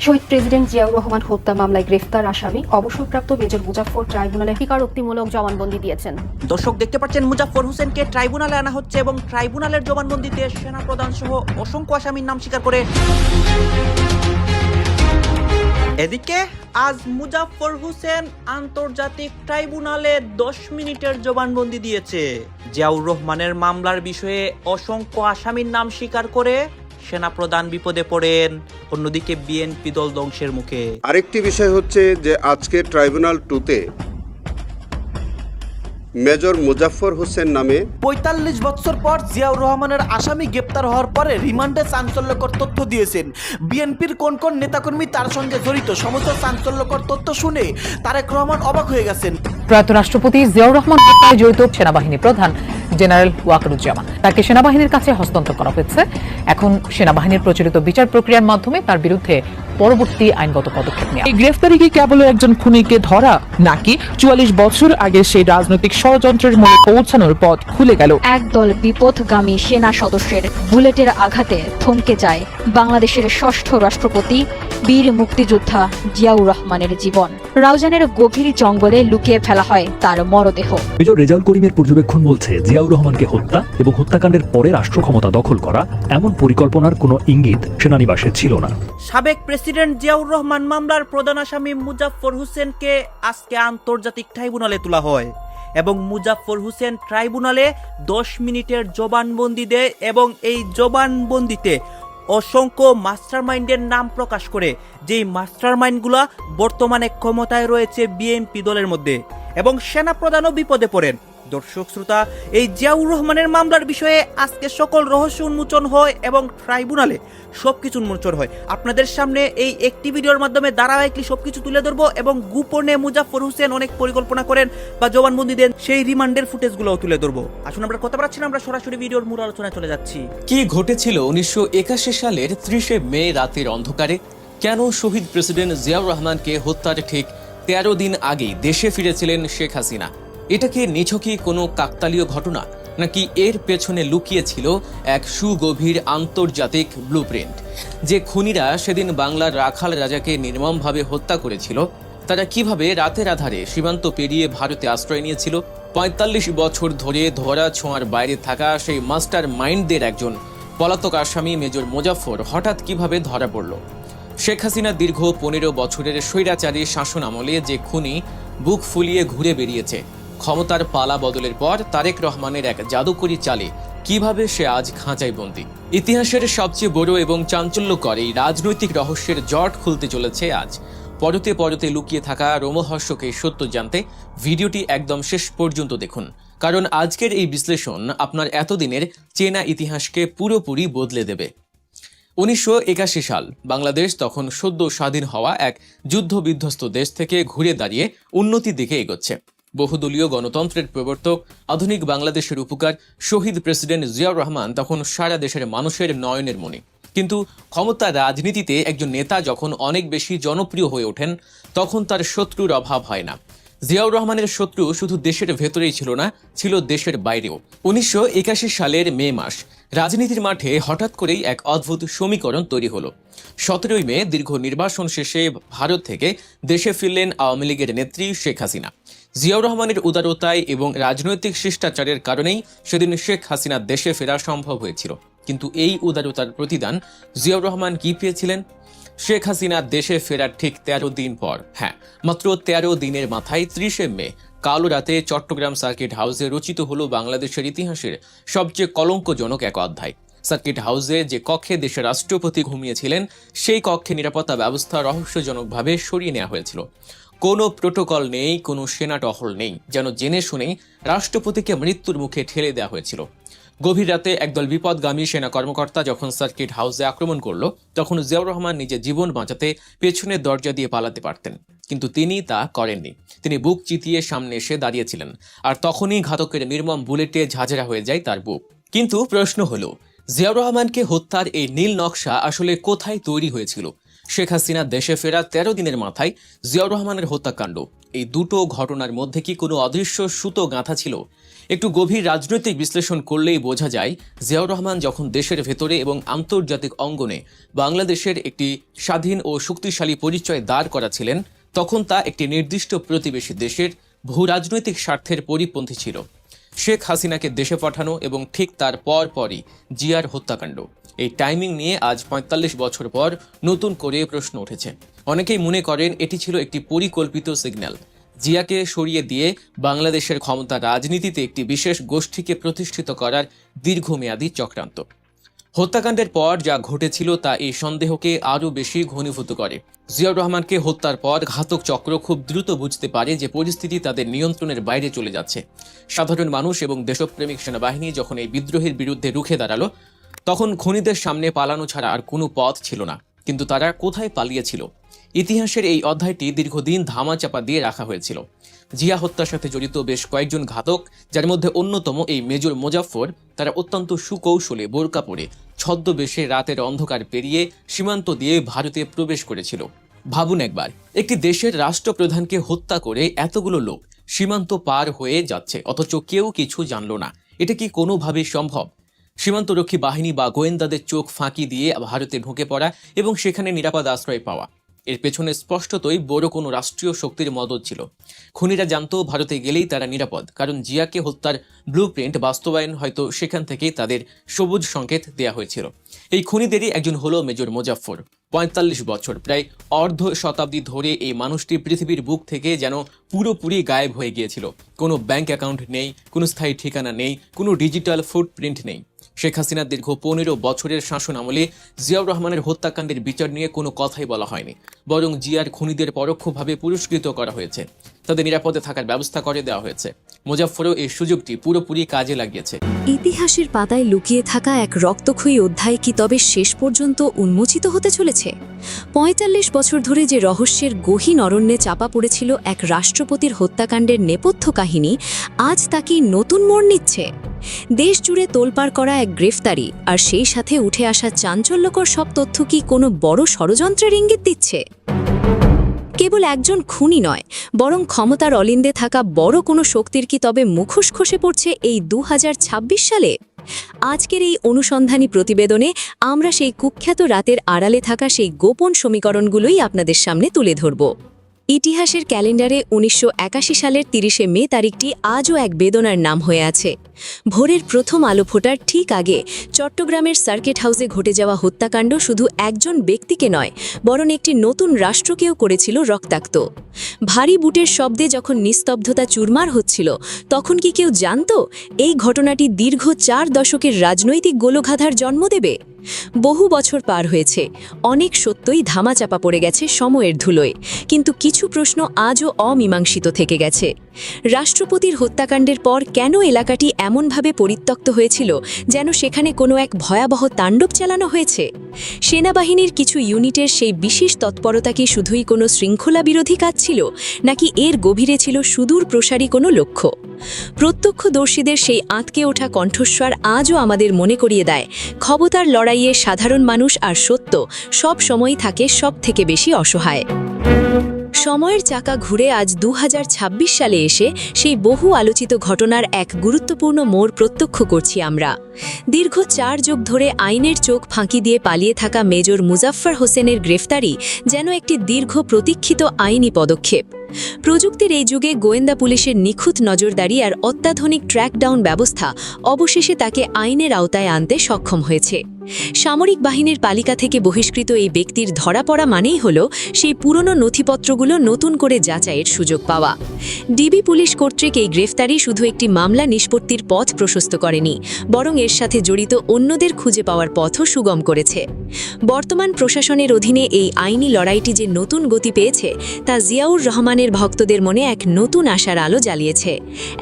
শহীদ president Ziaur Rahman হত্যা মামলায় গ্রেফতার আসামি অবসরপ্রাপ্ত মেজর মুজাফফর ট্রাইব্যুনালে স্বীকারোক্তিমূলক জবানবন্দি দিয়েছেন। দর্শক দেখতে পাচ্ছেন মুজাফফর হোসেনকে ট্রাইব্যুনালে আনা হচ্ছে এবং ট্রাইব্যুনালের জবানবন্দিতে সেনাপ্রধান সহ অসংখ্য আসামির নাম স্বীকার করে। এদিকে আজ মুজাফফর হোসেন আন্তর্জাতিক ট্রাইব্যুনালে 10 মিনিটের জবানবন্দি দিয়েছে। জিয়াউর রহমানের মামলার বিষয়ে অসংখ্য আসামির নাম স্বীকার করে সেনাপ্রধান বিপদে পড়েন, অন্যদিকে বিএনপি দল ধ্বংসের মুখে। আরেকটি বিষয় হচ্ছে যে আজকে ট্রাইব্যুনাল 2-তে মেজর মুজাফফর হোসেন নামে ৪৫ বছর পর জিয়াউর রহমানের আসামি গ্রেপ্তার হওয়ার পরে রিমান্ডে চাঞ্চল্যকর তথ্য দিয়েছেন। বিএনপির কোন কোন নেতাকর্মী তার সঙ্গে জড়িত সমস্ত চাঞ্চল্যকর তথ্য শুনে তারেক রহমান অবাক হয়ে গেছেন। প্রয়াত রাষ্ট্রপতি জিয়াউর রহমান হত্যায় জড়িত সেনাবাহিনী প্রধান জেনারেল ওয়াকারুজ্জামান তাকে সেনাবাহিনীর কাছে হস্তান্তর করা হয়েছে। এখন সেনাবাহিনীর প্রচলিত বিচার প্রক্রিয়ার মাধ্যমে তার বিরুদ্ধে পরবর্তী আইনগত পদক্ষেপ নেওয়া। এই গ্রেফতারি কি কেবল একজন খুনিকে ধরা, নাকি ৪৪ বছর আগে সেই রাজনৈতিক ষড়যন্ত্রের মূলে পৌঁছানোর পথ খুলে গেল? একদল বিপথগামী সেনা সদস্যের বুলেটের আঘাতে থমকে যায় বাংলাদেশের ষষ্ঠ রাষ্ট্রপতি বীর মুক্তিযোদ্ধা জিয়াউর রহমানের জীবন। রাউজানের গভীর জঙ্গলে লুকিয়ে ফেলা হয় তার মরদেহ। মেজর রেজাউল করিমের পর্যবেক্ষণ বলছে, জিয়াউর রহমানকে হত্যা এবং হত্যাকাণ্ডের পরে রাষ্ট্র ক্ষমতা দখল করা এমন পরিকল্পনার কোনো ইঙ্গিত সেনানিবাসে ছিল না। সাবেক প্রেসিডেন্ট জিয়াউর রহমান মামলার প্রধান আসামি মুজাফফর হোসেনকে আজকে আন্তর্জাতিক ট্রাইব্যুনালে তোলা হয় এবং মুজাফফর হোসেন ট্রাইব্যুনালে 10 মিনিটের জবানবন্দি দেয় এবং এই জবানবন্দিতে অসংখ্য মাস্টারমাইন্ডের নাম প্রকাশ করে, যেই মাস্টারমাইন্ডগুলা বর্তমানে ক্ষমতায় রয়েছে বিএনপি দলের মধ্যে, এবং সেনাপ্রধানও বিপদে পড়েন। দর্শক শ্রোতা, এই জিয়াউর রহমানের মামলার বিষয়ে আজকে সকল রহস্য উন্মোচন হয় এবং ট্রাইব্যুনালে সবকিছু উন্মোচন হয়। আপনাদের সামনে এই একটি ভিডিওর মাধ্যমে ধারাবাহিকলি সবকিছু তুলে ধরবো এবং গোপনে মুজাফফর হোসেন অনেক পরিকল্পনা করেন বা জবানবন্দি দেন সেই রিমান্ডের ফুটেজগুলোও তুলে ধরবো। আসুন আমরা কথা বলছি না, আমরা সরাসরি ভিডিওর মূল আলোচনায় চলে যাচ্ছি। কি ঘটেছিল 1981 সালের 30 মে রাতের অন্ধকারে? কেন শহীদ প্রেসিডেন্ট জিয়াউর রহমানকে হত্যার ঠিক 13 দিন আগেই দেশে ফিরেছিলেন শেখ হাসিনা? এটা কি নিছকই কোনো কাকতালীয় ঘটনা, নাকি এর পেছনে লুকিয়েছিল এক সুগভীর আন্তর্জাতিক ব্লুপ্রিন্ট? যে খুনিরা সেদিন বাংলার রাখাল রাজাকে নির্মমভাবে হত্যা করেছিল, তারা কিভাবে রাতের আধারে সীমান্ত পেরিয়ে ভারতে আশ্রয় নিয়েছিল? ৪৫ বছর ধরে ধরা ছোঁয়ার বাইরে থাকা সেই মাস্টার মাইন্ডদের একজন পলাতক আসামি মেজর মুজাফফর হঠাৎ কিভাবে ধরা পড়ল? শেখ হাসিনা দীর্ঘ 15 বছরের স্বৈরাচারী শাসন আমলে যে খুনি বুক ফুলিয়ে ঘুরে বেরিয়েছে, ক্ষমতার পালা বদলের পর তারেক রহমানের এক জাদুকরি চালে কিভাবে সে আজ খাঁচায় বন্দী? ইতিহাসের সবচেয়ে বড় এবং চাঞ্চল্যকর এই রাজনৈতিক রহস্যের জট খুলতে চলেছে আজ। পরতে পরতে লুকিয়ে থাকা রোমহর্ষক এই সত্য জানতে ভিডিওটি একদম শেষ পর্যন্ত দেখুন, কারণ আজকের এই বিশ্লেষণ আপনার এতদিনের চেনা ইতিহাসকে পুরোপুরি বদলে দেবে। 1981 সাল, বাংলাদেশ তখন সদ্য স্বাধীন হওয়া এক যুদ্ধ বিধ্বস্ত দেশ থেকে ঘুরে দাঁড়িয়ে উন্নতির দিকে এগোচ্ছে। বহুদলীয় গণতন্ত্রের প্রবর্তক, আধুনিক বাংলাদেশের উপকার শহীদ প্রেসিডেন্ট জিয়াউর রহমান তখন সারা দেশের মানুষের নয়নের মণি। কিন্তু ক্ষমতার রাজনীতিতে একজন নেতা যখন অনেক বেশি জনপ্রিয় হয়ে ওঠেন, তখন তার শত্রুর অভাব হয় না। জিয়াউর রহমানের শত্রু শুধু দেশের ভেতরেই ছিল না, ছিল দেশের বাইরেও। 1981 সালের মে মাস, রাজনীতির মাঠে হঠাৎ করেই এক অদ্ভুত সমীকরণ তৈরি হলো। 17 মে দীর্ঘ নির্বাসন শেষে ভারত থেকে দেশে ফিরলেন আওয়ামী লীগের নেত্রী শেখ হাসিনা। জিয়াউর রহমানের উদারতায় এবং রাজনৈতিক শিষ্টাচারের কারণেই সেদিন শেখ হাসিনা দেশে ফেরা সম্ভব হয়েছিল। কিন্তু এই উদারতার প্রতিদান জিয়াউর রহমান কি পেয়েছিলেন? শেখ হাসিনা দেশে ফেরার ঠিক 13 দিন পর, হ্যাঁ মাত্র 13 দিনের মাথায় 30 মে কালো রাতে চট্টগ্রাম সার্কিট হাউসে রচিত হলো বাংলাদেশের ইতিহাসের সবচেয়ে কলঙ্কজনক এক অধ্যায়। সার্কিট হাউসে যে কক্ষে দেশের রাষ্ট্রপতি ঘুমিয়েছিলেন, সেই কক্ষে নিরাপত্তা ব্যবস্থা রহস্যজনকভাবে সরিয়ে নেওয়া হয়েছিল। কোনো প্রোটোকল নেই, কোনো সেনা টহল নেই, যেন জেনে শুনেই রাষ্ট্রপতিকে মৃত্যুর মুখে ঠেলে দেওয়া হয়েছিল। গভীর রাতে একদল বিপদগামী সেনা কর্মকর্তা যখন সার্কিট হাউসে আক্রমণ করলো, তখন জিয়াউর রহমান নিজের জীবন বাঁচাতে পেছনের দরজা দিয়ে পালাতে পারতেন, কিন্তু তিনি তা করেননি। তিনি বুক চিতিয়ে সামনে এসে দাঁড়িয়েছিলেন, আর তখনই ঘাতকের নির্মম বুলেটে ঝাঁঝরা হয়ে যায় তার বুক। কিন্তু প্রশ্ন হলো, জিয়াউর রহমানকে হত্যার এই নীল নকশা আসলে কোথায় তৈরি হয়েছিল? শেখ হাসিনা দেশে ফেরা 13 দিনের মাথায় জিয়াউর রহমানের হত্যাকাণ্ড, এই দুটো ঘটনার মধ্যে কি কোনো অদৃশ্য সুতো গাঁথা ছিল? একটু গভীর রাজনৈতিক বিশ্লেষণ করলেই বোঝা যায় জিয়াউর রহমান যখন দেশের ভেতরে এবং আন্তর্জাতিক অঙ্গনে বাংলাদেশের একটি স্বাধীন ও শক্তিশালী পরিচয় দাঁড় করাছিলেন, তখন তা একটি নির্দিষ্ট প্রতিবেশী দেশের ভূ রাজনৈতিক স্বার্থের পরিপন্থী ছিল। শেখ হাসিনাকে দেশে পাঠানো এবং ঠিক তার পরই জিয়ার হত্যাকাণ্ড, এই টাইমিং নিয়ে আজ ৪৫ বছর পর নতুন করে প্রশ্ন উঠেছে। অনেকেই মনে করেন এটি ছিল একটি পরিকল্পিত সিগন্যাল, জিয়াকে সরিয়ে দিয়ে বাংলাদেশের ক্ষমতা রাজনীতিতে একটি বিশেষ গোষ্ঠীকে প্রতিষ্ঠিত করার দীর্ঘমেয়াদী চক্রান্ত। হত্যাকাণ্ডের পর যা ঘটেছিল তা এই সন্দেহকে আরও বেশি ঘনীভূত করে। জিয়াউর রহমানকে হত্যার পর ঘাতক চক্র খুব দ্রুত বুঝতে পারে যে পরিস্থিতি তাদের নিয়ন্ত্রণের বাইরে চলে যাচ্ছে। সাধারণ মানুষ এবং দেশপ্রেমিক সেনাবাহিনী যখন এই বিদ্রোহের বিরুদ্ধে রুখে দাঁড়ালো, তখন খুনিদের সামনে পালানো ছাড়া আর কোনো পথ ছিল না। কিন্তু তারা কোথায় পালিয়েছিল? ইতিহাসের এই অধ্যায়টি দীর্ঘদিন ধামাচাপা দিয়ে রাখা হয়েছিল। জিয়া হত্যার সাথে জড়িত বেশ কয়েকজন ঘাতক, যার মধ্যে অন্যতম এই মেজর মুজাফফর, তারা অত্যন্ত সুকৌশলে বোরকা পরে ছদ্মবেশে রাতের অন্ধকার পেরিয়ে সীমান্ত দিয়ে ভারতে প্রবেশ করেছিল। ভাবুন একবার, একটি দেশের রাষ্ট্রপ্রধানকে হত্যা করে এতগুলো লোক সীমান্ত পার হয়ে যাচ্ছে, অথচ কেউ কিছু জানল না। এটা কি কোনোভাবেই সম্ভব? সীমান্তরক্ষী বাহিনী বা গোয়েন্দাদের চোখ ফাঁকি দিয়ে ভারতে ঢুকে পড়া এবং সেখানে নিরাপদ আশ্রয় পাওয়া, এর পেছনে স্পষ্টতই বড় কোনো রাষ্ট্রীয় শক্তির মদত ছিল। খুনিরা জানতো ভারতে গেলেই তারা নিরাপদ, কারণ জিয়াকে হত্যার ব্লুপ্রিন্ট বাস্তবায়ন হয়তো সেখান থেকেই তাদের সবুজ সংকেত দেয়া হয়েছিল। এই খুনিদেরই একজন হলো মেজর মুজাফফর। ৪৫ বছর, প্রায় অর্ধ শতাব্দী ধরে এই মানুষটি পৃথিবীর বুক থেকে যেন পুরোপুরি গায়েব হয়ে গিয়েছিল। কোনো ব্যাংক অ্যাকাউন্ট নেই, কোনো স্থায়ী ঠিকানা নেই, কোনো ডিজিটাল ফুটপ্রিন্ট নেই। শেখ হাসিনার দীর্ঘ ১৫ বছরের শাসন আমলে জিয়াউর রহমানের হত্যাকাণ্ডের বিচার নিয়ে কোনো কথাই বলা হয়নি, বরং জিয়ার খুনিদের পরোক্ষভাবে পুরস্কৃত করা হয়েছে, তাদের নিরাপদে থাকার ব্যবস্থা করে দেওয়া হয়েছে। মুজাফফরও এই সুযোগটি পুরোপুরি কাজে লাগিয়েছে। ইতিহাসের পাতায় লুকিয়ে থাকা এক রক্তক্ষয়ী অধ্যায় কি তবে শেষ পর্যন্ত উন্মোচিত হতে চলেছে? ৪৫ বছর ধরে যে রহস্যের গহীন অরণ্যে চাপা পড়েছিল এক রাষ্ট্রপতির হত্যাকাণ্ডের নেপথ্য কাহিনী, আজ তা কি নতুন মোড় নিচ্ছে? দেশ জুড়ে তোলপাড় করা এক গ্রেফতারি আর সেই সাথে উঠে আসা চাঞ্চল্যকর সব তথ্য কি কোনো বড় ষড়যন্ত্রের ইঙ্গিত দিচ্ছে? কেবল একজন খুনি নয়, বরং ক্ষমতার অলিন্দে থাকা বড় কোনো শক্তির কি তবে মুখোশ খসে পড়ছে এই ২০২৬ সালে? আজকের এই অনুসন্ধানী প্রতিবেদনে আমরা সেই কুখ্যাত রাতের আড়ালে থাকা সেই গোপন সমীকরণগুলোই আপনাদের সামনে তুলে ধরব। ইতিহাসের ক্যালেন্ডারে ১৯৮১ সালের ৩০শে মে তারিখটি আজও এক বেদনার নাম হয়ে আছে। ভোরের প্রথম আলো ফোটার ঠিক আগে চট্টগ্রামের সার্কিট হাউসে ঘটে যাওয়া হত্যাকাণ্ড শুধু একজন ব্যক্তিকে নয়, বরং একটি নতুন রাষ্ট্রকেও করেছিল রক্তাক্ত। ভারী বুটের শব্দে যখন নিস্তব্ধতা চুরমার হচ্ছিল, তখন কি কেউ জানত এই ঘটনাটি দীর্ঘ ৪ দশকের রাজনৈতিক গোলগাধার জন্ম দেবে? বহু বছর পার হয়েছে, অনেক সত্যই ধামাচাপা পড়ে গেছে সময়ের ধুলোয়, কিন্তু কিছু প্রশ্ন আজও অমীমাংসিত থেকে গেছে। রাষ্ট্রপতির হত্যাকাণ্ডের পর কেন এলাকাটি এমনভাবে পরিত্যক্ত হয়েছিল যেন সেখানে কোনো এক ভয়াবহ তাণ্ডব চালানো হয়েছে? সেনাবাহিনীর কিছু ইউনিটের সেই বিশেষ তৎপরতা কি শুধুই কোনো শৃঙ্খলা বিরোধী কাজ ছিল, নাকি এর গভীরে ছিল সুদূর প্রসারী কোনো লক্ষ্য? প্রত্যক্ষদর্শীদের সেই আঁতকে ওঠা কণ্ঠস্বর আজও আমাদের মনে করিয়ে দেয়, ক্ষমতার লড়াইয়ে সাধারণ মানুষ আর সত্য সব সময়ই থাকে সবথেকে বেশি অসহায়। সময়ের চাকা ঘুরে আজ ২০২৬ সালে এসে সেই বহু আলোচিত ঘটনার এক গুরুত্বপূর্ণ মোড় প্রত্যক্ষ করছি আমরা। দীর্ঘ ৪ যুগ ধরে আইনের চোখ ফাঁকি দিয়ে পালিয়ে থাকা মেজর মুজাফফর হোসেনের গ্রেফতারি যেন একটি দীর্ঘ প্রতীক্ষিত আইনি পদক্ষেপ। প্রযুক্তির এই যুগে গোয়েন্দা পুলিশের নিখুঁত নজরদারি আর অত্যাধুনিক ট্র্যাকডাউন ব্যবস্থা অবশেষে তাকে আইনের আওতায় আনতে সক্ষম হয়েছে। সামরিক বাহিনীর পালিকা থেকে বহিষ্কৃত এই ব্যক্তির ধরা পড়া মানেই হল সেই পুরনো নথিপত্রগুলো নতুন করে যাচাইয়ের সুযোগ পাওয়া। ডিবি পুলিশ কর্তৃক এই গ্রেফতারি শুধু একটি মামলা নিষ্পত্তির পথ প্রশস্ত করেনি, বরং এর সাথে জড়িত অন্যদের খুঁজে পাওয়ার পথও সুগম করেছে। বর্তমান প্রশাসনের অধীনে এই আইনি লড়াইটি যে নতুন গতি পেয়েছে, তা জিয়াউর রহমানের ভক্তদের মনে এক নতুন আশার আলো জ্বালিয়েছে।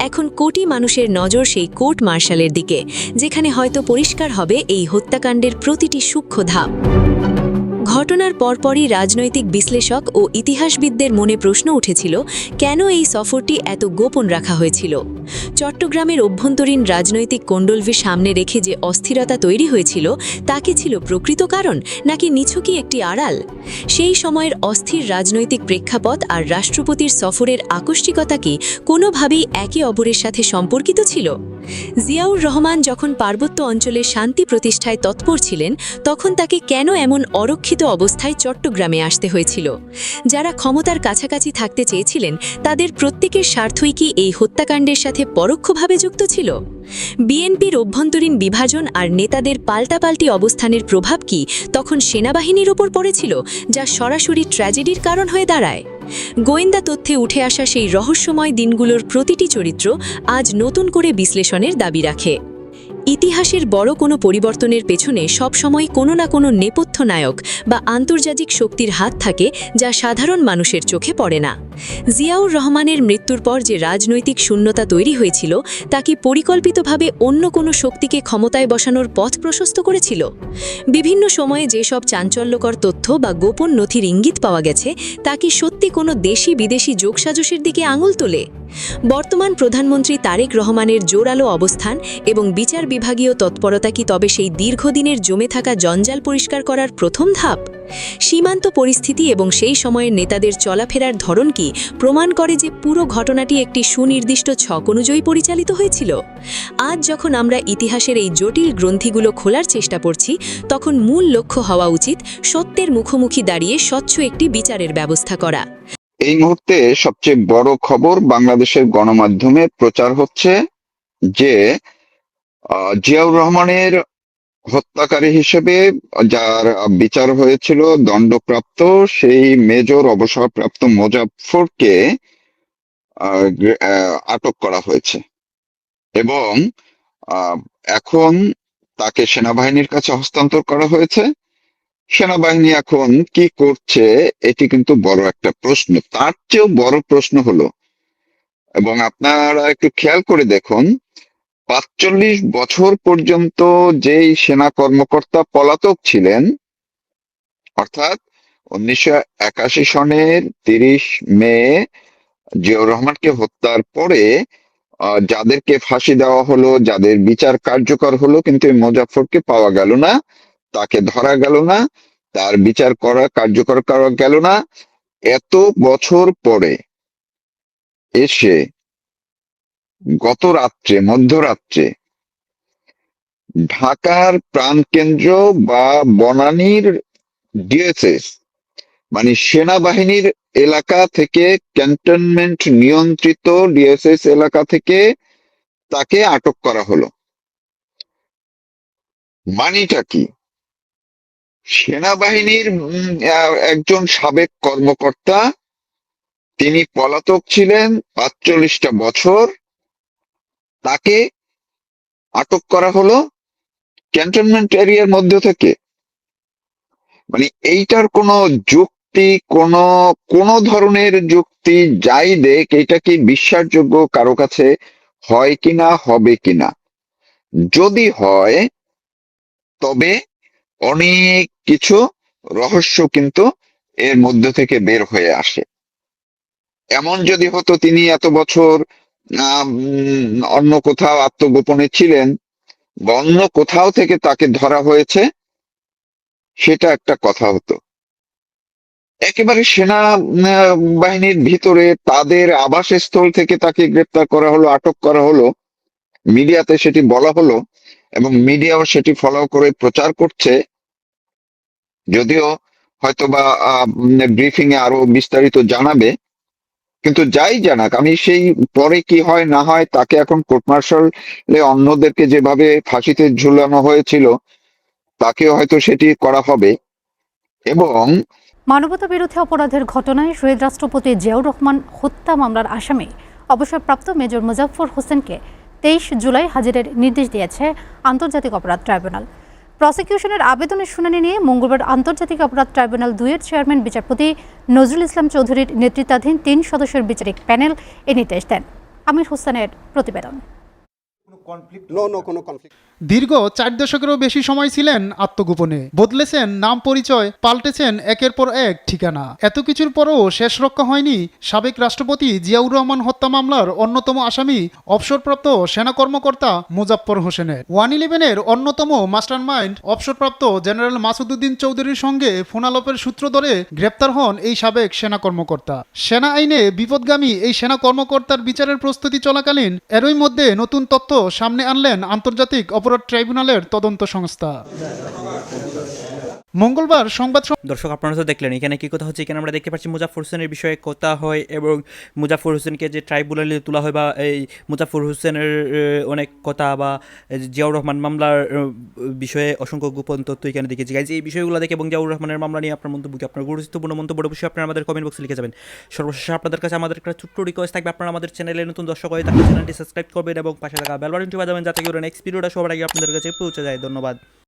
এখন কোটি মানুষের নজর সেই কোর্ট মার্শালের দিকে, যেখানে হয়তো পরিষ্কার হবে এই হত্যাকাণ্ডের প্রতিটি সূক্ষ্ম ধাপ। ঘটনার পরপরই রাজনৈতিক বিশ্লেষক ও ইতিহাসবিদদের মনে প্রশ্ন উঠেছিল, কেন এই সফরটি এত গোপন রাখা হয়েছিল। চট্টগ্রামের অভ্যন্তরীণ রাজনৈতিক কোণ্ডলভি সামনে রেখে যে অস্থিরতা তৈরি হয়েছিল, তা কি ছিল প্রকৃত কারণ, নাকি নিছকই একটি আড়াল? সেই সময়ের অস্থির রাজনৈতিক প্রেক্ষাপট আর রাষ্ট্রপতির সফরের আকস্মিকতা কি কোনোভাবেই একে অপরের সাথে সম্পর্কিত ছিল? জিয়াউর রহমান যখন পার্বত্য অঞ্চলে শান্তি প্রতিষ্ঠায় তৎপর ছিলেন, তখন তাকে কেন এমন অরক্ষিত অবস্থায় চট্টগ্রামে আসতে হয়েছিল? যারা ক্ষমতার কাছাকাছি থাকতে চেয়েছিলেন, তাদের প্রত্যেকের স্বার্থই কি এই হত্যাকাণ্ডের সাথে পরোক্ষভাবে যুক্ত ছিল? বিএনপির অভ্যন্তরীণ বিভাজন আর নেতাদের পাল্টাপাল্টি অবস্থানের প্রভাব কি তখন সেনাবাহিনীর ওপর পড়েছিল, যা সরাসরি ট্র্যাজেডির কারণ হয়ে দাঁড়ায়? গোয়েন্দা তথ্যে উঠে আসা সেই রহস্যময় দিনগুলোর প্রতিটি চরিত্র আজ নতুন করে বিশ্লেষণের দাবি রাখে। ইতিহাসের বড় কোনো পরিবর্তনের পেছনে সবসময় কোনো না কোনো নেপথ্য নায়ক বা আন্তর্জাতিক শক্তির হাত থাকে, যা সাধারণ মানুষের চোখে পড়ে না। জিয়াউর রহমানের মৃত্যুর পর যে রাজনৈতিক শূন্যতা তৈরি হয়েছিল, তা কি পরিকল্পিতভাবে অন্য কোনো শক্তিকে ক্ষমতায় বসানোর পথ প্রশস্ত করেছিল? বিভিন্ন সময়ে যেসব চাঞ্চল্যকর তথ্য বা গোপন নথির ইঙ্গিত পাওয়া গেছে, তা কি সত্যি কোনো দেশি বিদেশি যোগসাজশের দিকে আঙুল তোলে? বর্তমান প্রধানমন্ত্রী তারেক রহমানের জোরালো অবস্থান এবং বিচার বিভাগীয় তৎপরতা কি তবে সেই দীর্ঘদিনের জমে থাকা জঞ্জাল পরিষ্কার করার প্রথম ধাপ? সীমান্ত পরিস্থিতি এবং সেই সময়ের নেতাদের চলাফেরার ধরন কি প্রমাণ করে যে পুরো ঘটনাটি একটি সুনির্দিষ্ট ছক অনুযায়ী পরিচালিত হয়েছিল? আজ যখন আমরা ইতিহাসের এই জটিল গ্রন্থিগুলো খোলার চেষ্টা করছি, তখন মূল লক্ষ্য হওয়া উচিত সত্যের মুখোমুখি দাঁড়িয়ে স্বচ্ছ একটি বিচারের ব্যবস্থা করা। এই মুহূর্তে সবচেয়ে বড় খবর বাংলাদেশের গণমাধ্যমে প্রচার হচ্ছে যে জিয়াউর রহমানের হত্যাকারী হিসেবে যার বিচার হয়েছিল, দণ্ডপ্রাপ্ত সেই মেজর অবসরপ্রাপ্ত মুজাফফরকে আটক করা হয়েছে এবং এখন তাকে সেনাবাহিনীর কাছে হস্তান্তর করা হয়েছে। সেনাবাহিনী এখন কি করছে, এটি কিন্তু বড় একটা প্রশ্ন। তার চেয়েও বড় প্রশ্ন হলো, এবং আপনারা একটু খেয়াল করে দেখুন, ৪৫ বছর পর্যন্ত যেই সেনা কর্মকর্তা পলাতক ছিলেন, অর্থাৎ ১৯৮১ সনের ৩০ মে জিয়াউর রহমানকে হত্যার পরে যাদেরকে ফাঁসি দেওয়া হলো, যাদের বিচার কার্যকর হলো, কিন্তু মুজাফফরকে পাওয়া গেল না, তাকে ধরা গেল না, তার বিচার কার্যকর করা গেল না। এত বছর পরে এসে গত রাত্রে, মধ্যরাত্রে ঢাকার প্রাণকেন্দ্র বা বনানীর ডিএসএস মানে সেনাবাহিনীর এলাকা থেকে, ক্যান্টনমেন্ট নিয়ন্ত্রিত ডিএসএস এলাকা থেকে তাকে আটক করা হলো। মানেটা কি? সেনাবাহিনীর একজন সাবেক কর্মকর্তা, তিনি পলাতক ছিলেন ৪৫টা বছর, তাকে আটক করা হলো ক্যান্টনমেন্ট এরিয়ার মধ্য থেকে। মানে এইটার কোনো যুক্তি, কোনো ধরনের যুক্তি যাই দেখ, এটা কি বিশ্বাসযোগ্য কারো কাছে হয় কিনা, হবে কিনা? যদি হয়, তবে অনেক কিছু রহস্য কিন্তু এর মধ্য থেকে বের হয়ে আসে। এমন যদি হতো তিনি এত বছর অন্য কোথাও আত্মগোপনে ছিলেন বা অন্য কোথাও থেকে তাকে ধরা হয়েছে, সেটা একটা কথা হতো। একেবারে সেনা বাহিনীর ভিতরে তাদের আবাসস্থল থেকে তাকে গ্রেপ্তার করা হলো, আটক করা হলো, মিডিয়াতে সেটি বলা হলো এবং মিডিয়াও সেটি ফলো করে প্রচার করছে। যদিও হয়তোবা ব্রিফিং এ আরো বিস্তারিত জানাবে, কিন্তু যাই জানাক, আমি সেই পরে কি হয় না হয়, তাকে এখন কোর্ট মার্শালে অন্যদেরকে যেভাবে ফাঁসিতে ঝুলানো হয়েছিল, তাকেও হয়তো সেটি করা হবে। এবং মানবতা বিরোধী অপরাধের ঘটনায় শহীদ রাষ্ট্রপতি জিয়াউর রহমান হত্যা মামলার আসামি অবসরপ্রাপ্ত মেজর মুজাফফর হোসেনকে ২৩ জুলাই হাজিরের নির্দেশ দিয়েছে আন্তর্জাতিক অপরাধ ট্রাইব্যুনাল। প্রসিকিউশনের আবেদনের শুনানি নিয়ে মঙ্গলবার আন্তর্জাতিক অপরাধ ট্রাইব্যুনাল ২-এর চেয়ারম্যান বিচারপতি নজরুল ইসলাম চৌধুরীর নেতৃত্বাধীন ৩ সদস্যের বিচারিক প্যানেল এ নির্দেশ দেন। আমির হোসেনের প্রতিবেদন। নো কোনো কনফ্লিক্ট। দীর্ঘ 4 দশকেরও বেশি সময় ছিলেন আত্মগোপনে, বদলেছেন নাম পরিচয়, পাল্টেছেন একের পর এক ঠিকানা। এত কিছুর পরও শেষ রক্ষা হয়নি সাবেক রাষ্ট্রপতি জিয়াউর রহমান হত্যা মামলার অন্যতম আসামি অবসরপ্রাপ্ত সেনা কর্মকর্তা মুজাফফর হোসেনের। 111-এর অন্যতম মাস্টারমাইন্ড অবসরপ্রাপ্ত জেনারেল মাসুদউদ্দিন চৌধুরীর সঙ্গে ফোনালাপের সূত্র ধরে গ্রেপ্তার হন এই সাবেক সেনা কর্মকর্তা। সেনা আইনে বিপদগামী এই সেনা কর্মকর্তার বিচারের প্রস্তুতি চলাকালীন এরই মধ্যে নতুন তথ্য সামনে আনলেন আন্তর্জাতিক অপরাধ ট্রাইব্যুনালের তদন্ত সংস্থা। মঙ্গলবার সংবাদ দর্শক আপনারা তো দেখলেন এখানে কি কথা হচ্ছে। এখানে আমরা দেখতে পাচ্ছি মুজাফফর হোসেনের বিষয়ে কথা হয় এবং মুজাফফর হোসেনকে যে ট্রাইব্যুনালে তোলা হয় বা এই মুজাফফর হোসেনের অনেক কথা বা জিয়াউর রহমান মামলার বিষয়ে অসংখ্য গোপন তথ্য এখানে দেখেছি গাইজ। এই বিষয়গুলো দেখে এবং জিয়াউর রহমানের মামলা নিয়ে আপনার মন্তব্য, আপনার গুরুত্বপূর্ণ মন্তব্য অবশ্যই আপনারা আমাদের কমেন্ট বক্সে লিখে যাবেন। সর্বশেষ আপনাদের কাছে আমাদের একটা ছোট্ট রিকোয়েস্ট থাকবে, আপনারা আমাদের চ্যানেলে নতুন দর্শক হয়ে থাকলে চ্যানেলটি সাবস্ক্রাইব করবেন এবং পাশে থাকা বেল বাটনটি বাজাবেন যাতে করে নেক্সট ভিডিওটা সবার আগে আপনাদের কাছে পৌঁছে যায়। ধন্যবাদ।